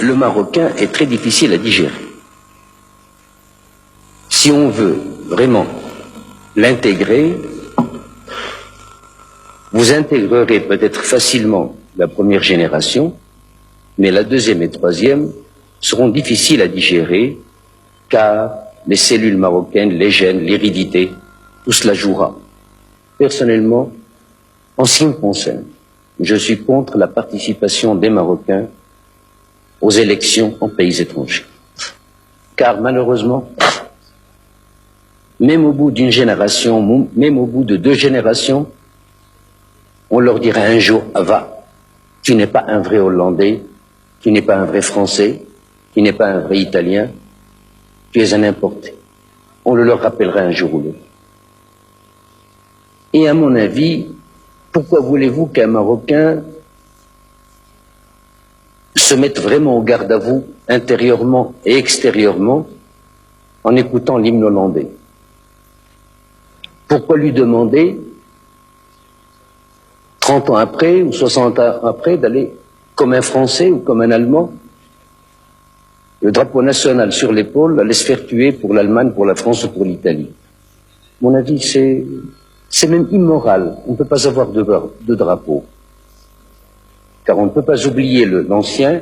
le Marocain est très difficile à digérer. Si on veut vraiment l'intégrer, vous intégrerez peut-être facilement la première génération, mais la deuxième et troisième seront difficiles à digérer, car les cellules marocaines, les gènes, l'hérédité, tout cela jouera. Personnellement, en ce qui me concerne, je suis contre la participation des Marocains aux élections en pays étrangers. Car malheureusement, même au bout d'une génération, même au bout de 2 générations, on leur dira un jour, va, tu n'es pas un vrai Hollandais, tu n'es pas un vrai Français, tu n'es pas un vrai Italien, tu es un importé. On le leur rappellera un jour ou l'autre. Et à mon avis, pourquoi voulez-vous qu'un Marocain se mette vraiment au garde à vous, intérieurement et extérieurement, en écoutant l'hymne hollandais? Pourquoi lui demander, 30 ans après ou 60 ans après, d'aller comme un Français ou comme un Allemand, le drapeau national sur l'épaule, aller se faire tuer pour l'Allemagne, pour la France ou pour l'Italie? À mon avis, c'est même immoral. On ne peut pas avoir de drapeau. Car on ne peut pas oublier l'ancien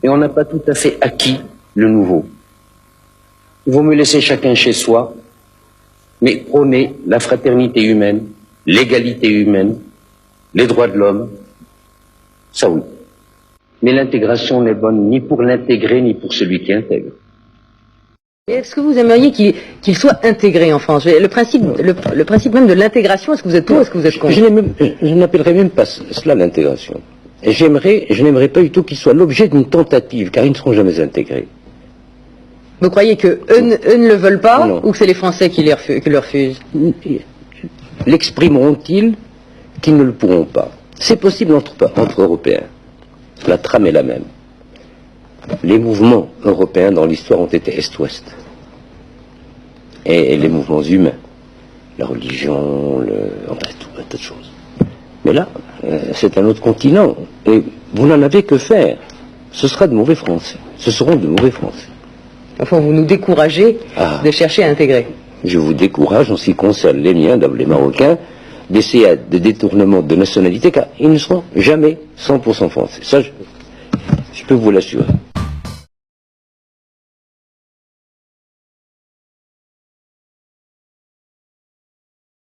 et on n'a pas tout à fait acquis le nouveau. Il vaut mieux laisser chacun chez soi, mais prôner la fraternité humaine, l'égalité humaine, les droits de l'homme, ça oui. Mais l'intégration n'est bonne ni pour l'intégrer, ni pour celui qui intègre. Est-ce que vous aimeriez qu'il soit intégré en France? Le principe même de l'intégration, est-ce que vous êtes pour ou est-ce que vous êtes contre? Je n'appellerais même pas cela l'intégration. Et je n'aimerais pas du tout qu'il soit l'objet d'une tentative, car ils ne seront jamais intégrés. Vous croyez qu'eux ne le veulent pas, non. ou que c'est les Français qui le refusent? L'exprimeront-ils qu'ils ne le pourront pas? C'est possible entre Européens. La trame est la même. Les mouvements européens dans l'histoire ont été Est-Ouest. Et les mouvements humains. La religion, enfin tout un tas de choses. Mais là, c'est un autre continent. Et vous n'en avez que faire. Ce sera de mauvais Français. Ce seront de mauvais Français. Enfin, vous nous découragez de chercher à intégrer. Je vous décourage, en ce qui concerne les miens, les Marocains, d'essayer de détournement de nationalité, car ils ne seront jamais 100% français. Ça, je peux vous l'assurer.